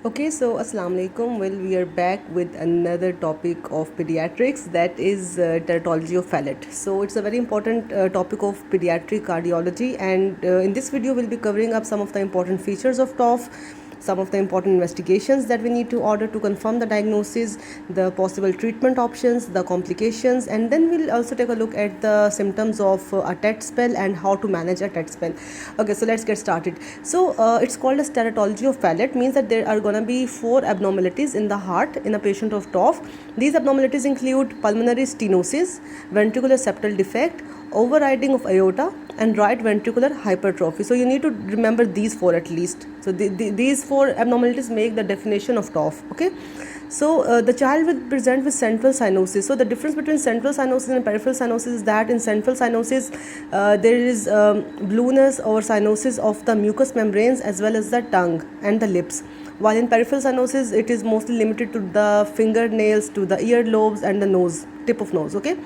Okay, so Assalamu alaikum. Well, we are back with another topic of pediatrics, that is teratology of Fallot. So it's a very important topic of pediatric cardiology, and in this video we'll be covering up some of the important features of TOF, some of the important investigations that we need to order to confirm the diagnosis, the possible treatment options, the complications, and then we'll also take a look at the symptoms of a TET spell and how to manage a TET spell. Okay, so let's get started. So it's called as teratology of Fallot, means that there are gonna be 4 abnormalities in the heart in a patient of TOF. These abnormalities include pulmonary stenosis, ventricular septal defect, overriding of aorta, and right ventricular hypertrophy. So you need to remember these 4 at least. So these 4 abnormalities make the definition of TOF. Okay. So the child will present with central cyanosis. So the difference between central cyanosis and peripheral cyanosis is that in central cyanosis there is blueness or cyanosis of the mucous membranes as well as the tongue and the lips, while in peripheral cyanosis it is mostly limited to the fingernails, to the ear lobes and the nose, tip of nose. Okay.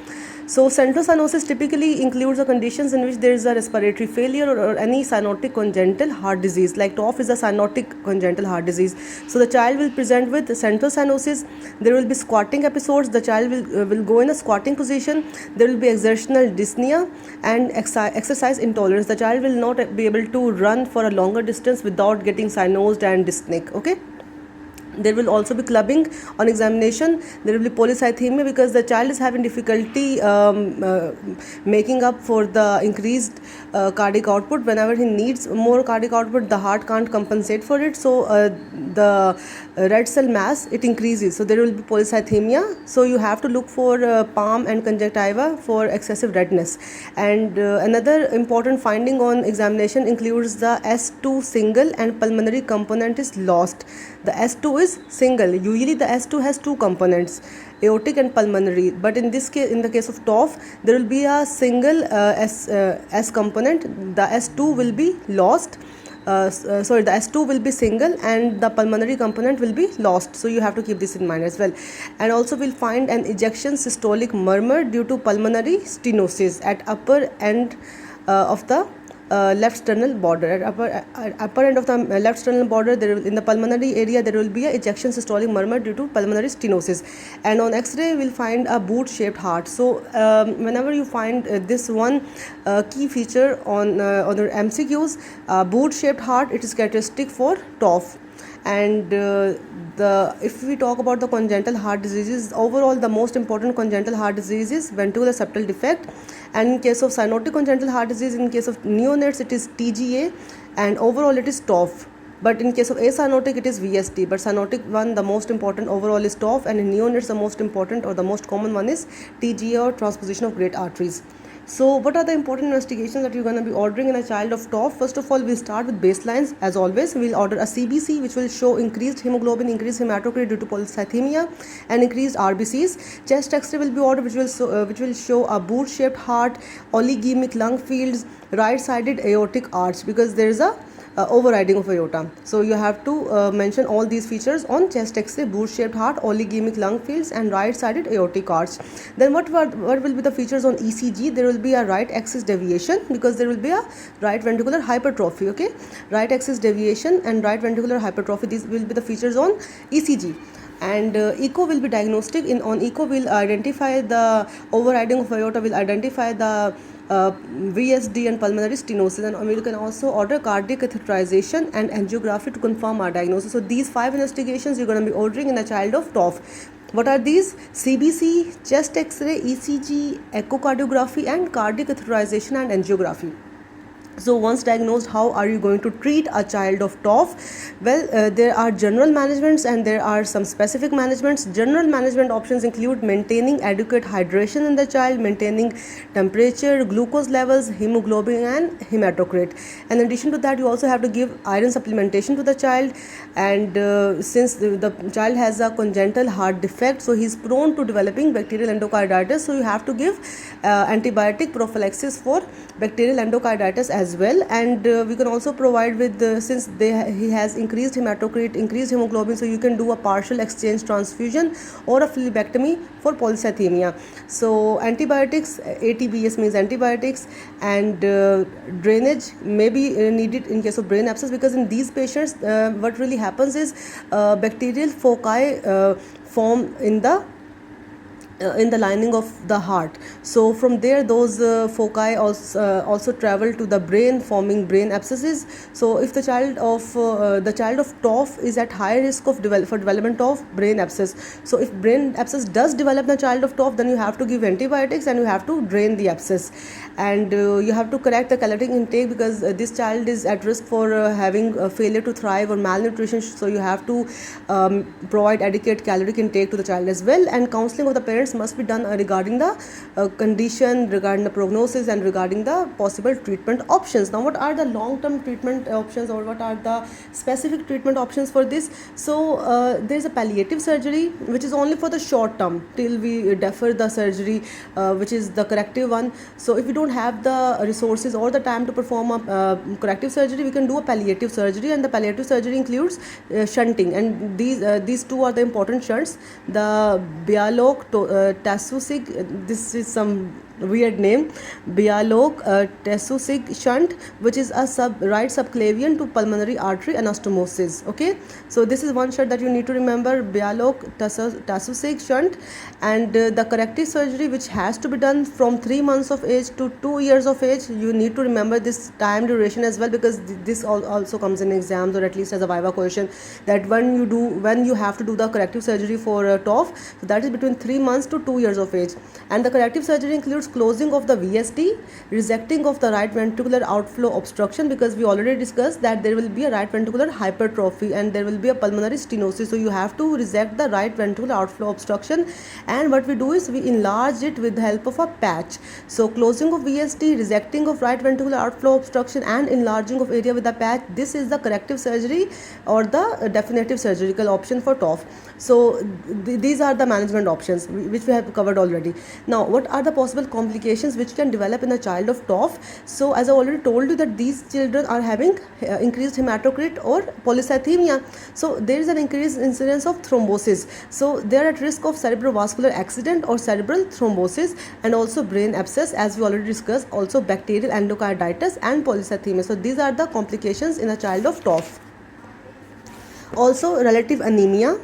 So central cyanosis typically includes the conditions in which there is a respiratory failure or any cyanotic congenital heart disease. Like TOF is a cyanotic congenital heart disease. So the child will present with central cyanosis. There will be squatting episodes. The child will go in a squatting position. There will be exertional dyspnea and exercise intolerance. The child will not be able to run for a longer distance without getting cyanosed and dyspneic. Okay. There will also be clubbing on examination. There will be polycythemia because the child is having difficulty making up for the increased cardiac output. Whenever he needs more cardiac output, the heart can't compensate for it. So the red cell mass, it increases. So there will be polycythemia. So you have to look for palm and conjunctiva for excessive redness. And another important finding on examination includes the S2 single and pulmonary component is lost. The S2 is single. Usually the S2 has 2 components, aortic and pulmonary, but in this case, in the case of TOF, there will be a single S component. The S2 will be lost. The S2 will be single and the pulmonary component will be lost. So you have to keep this in mind as well. And also we'll find an ejection systolic murmur due to pulmonary stenosis at upper end of the left sternal border. At upper end of the left sternal border, there will, in the pulmonary area, there will be a ejection systolic murmur due to pulmonary stenosis. And on X-ray, we'll find a boot-shaped heart. So whenever you find this one key feature on the MCQs, boot-shaped heart, it is characteristic for TOF. And if we talk about the congenital heart diseases, overall the most important congenital heart disease is ventricular septal defect, and in case of cyanotic congenital heart disease, in case of neonates it is TGA, and overall it is TOF. But in case of acyanotic it is VSD, but cyanotic one, the most important overall is TOF, and in neonates the most important or the most common one is TGA or transposition of great arteries. So what are the important investigations that you're going to be ordering in a child of TOF? First of all, we'll start with baselines. As always, we'll order a CBC which will show increased hemoglobin, increased hematocrit due to polycythemia, and increased RBCs. Chest X-ray will be ordered which will show a boot-shaped heart, oligemic lung fields, right-sided aortic arch, because there is a overriding of aorta. So you have to mention all these features on chest X-ray: boot-shaped heart, oligemic lung fields, and right-sided aortic arch. Then what will be the features on ECG? There will be a right axis deviation because there will be a right ventricular hypertrophy. Okay, right axis deviation and right ventricular hypertrophy. These will be the features on ECG. And echo will be diagnostic. On echo we'll identify the overriding of aorta, will identify the VSD and pulmonary stenosis, and we can also order cardiac catheterization and angiography to confirm our diagnosis. So these 5 investigations you're going to be ordering in a child of TOF. What are these? CBC, chest X-ray, ECG, echocardiography, and cardiac catheterization and angiography. So once diagnosed, how are you going to treat a child of TOF? Well, there are general managements and there are some specific managements. General management options include maintaining adequate hydration in the child, maintaining temperature, glucose levels, hemoglobin and hematocrit. And in addition to that, you also have to give iron supplementation to the child. And since the child has a congenital heart defect, so he is prone to developing bacterial endocarditis. So you have to give antibiotic prophylaxis for bacterial endocarditis as as well. And we can also provide with since he has increased hematocrit, increased hemoglobin, so you can do a partial exchange transfusion or a phlebectomy for polycythemia. So antibiotics, ATBS means antibiotics, and drainage may be needed in case of brain abscess, because in these patients what really happens is bacterial foci form in the lining of the heart. So from there those foci also travel to the brain, forming brain abscesses. So if the child of TOF is at high risk of development of brain abscess. So if brain abscess does develop in the child of TOF, then you have to give antibiotics and you have to drain the abscess, and you have to correct the caloric intake, because this child is at risk for having failure to thrive or malnutrition. So you have to provide adequate caloric intake to the child as well, and counseling of the parents must be done regarding the condition, regarding the prognosis, and regarding the possible treatment options. Now, what are the long-term treatment options, or what are the specific treatment options for this? So there is a palliative surgery, which is only for the short term till we defer the surgery, which is the corrective one. So if we don't have the resources or the time to perform a corrective surgery, we can do a palliative surgery, and the palliative surgery includes shunting, and these two are the important shunts: the Bialog Tasusig, this is some weird name, Bialog Tasusig shunt, which is a right subclavian to pulmonary artery anastomosis. Okay, so this is one shunt that you need to remember, Bialog Tasusig shunt. And the corrective surgery, which has to be done from 3 months of age to 2 years of age, you need to remember this time duration as well, because this also comes in exams, or at least as a viva question, that when you have to do the corrective surgery for TOF, so that is between 3 months to 2 years of age. And the corrective surgery includes closing of the VSD, resecting of the right ventricular outflow obstruction, because we already discussed that there will be a right ventricular hypertrophy and there will be a pulmonary stenosis. So you have to resect the right ventricular outflow obstruction, and what we do is we enlarge it with the help of a patch. So closing of VSD, resecting of right ventricular outflow obstruction, and enlarging of area with a patch, this is the corrective surgery or the definitive surgical option for TOF. So these are the management options which we have covered already. Now, what are the possible complications which can develop in a child of TOF? So as I already told you that these children are having increased hematocrit or polycythemia. So there is an increased incidence of thrombosis. So they are at risk of cerebrovascular accident or cerebral thrombosis, and also brain abscess, as we already discussed, also bacterial endocarditis and polycythemia. So these are the complications in a child of TOF. Also relative anemia,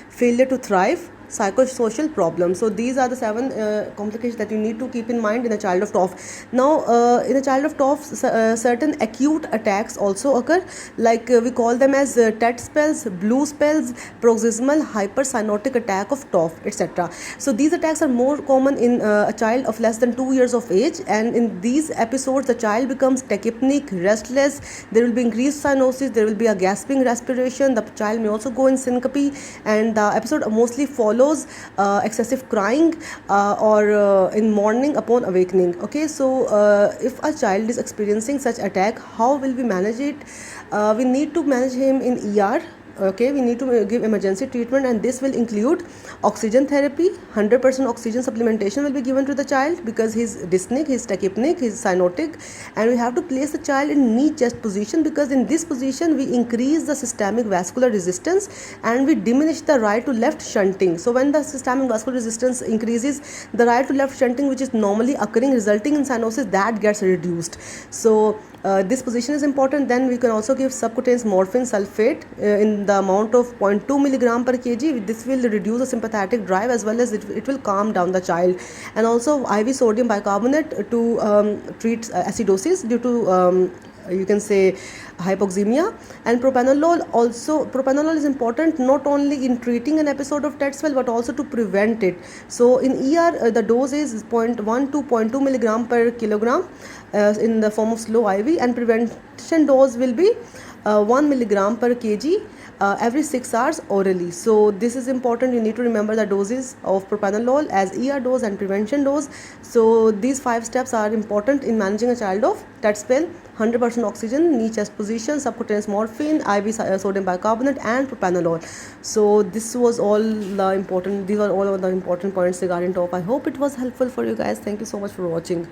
failure to thrive, psychosocial problems. So these are the 7 complications that you need to keep in mind in a child of TOF. Now in a child of TOF, certain acute attacks also occur, like we call them as TET spells, blue spells, paroxysmal hypercyanotic attack of TOF, etc. So these attacks are more common in a child of less than 2 years of age, and in these episodes the child becomes tachypneic, restless, there will be increased cyanosis, there will be a gasping respiration, the child may also go in syncope, and the episode mostly follows excessive crying or in morning upon awakening. Okay, so if a child is experiencing such attack, how will we manage it? We need to manage him in ER. Okay, we need to give emergency treatment, and this will include oxygen therapy. 100% oxygen supplementation will be given to the child, because he's dyspneic, he's tachypneic, he's cyanotic, and we have to place the child in knee chest position, because in this position we increase the systemic vascular resistance and we diminish the right to left shunting. So when the systemic vascular resistance increases, the right to left shunting, which is normally occurring resulting in cyanosis, that gets reduced. So this position is important. Then we can also give subcutaneous morphine sulfate in the amount of 0.2 milligram per kg. This will reduce the sympathetic drive, as well as it will calm down the child. And also IV sodium bicarbonate to treat acidosis due to you can say hypoxemia. And propranolol is important not only in treating an episode of TET spell but also to prevent it. So in ER the dose is 0.1 to 0.2 milligram per kilogram in the form of slow IV, and prevention dose will be 1 milligram per kg every 6 hours orally. So this is important. You need to remember the doses of propranolol as ER dose and prevention dose. So these 5 steps are important in managing a child of TET spell: 100% oxygen, knee chest position, subcutaneous morphine, IV sodium bicarbonate, and propranolol. So this was all the important. These are all of the important points regarding TOF. I hope it was helpful for you guys. Thank you so much for watching.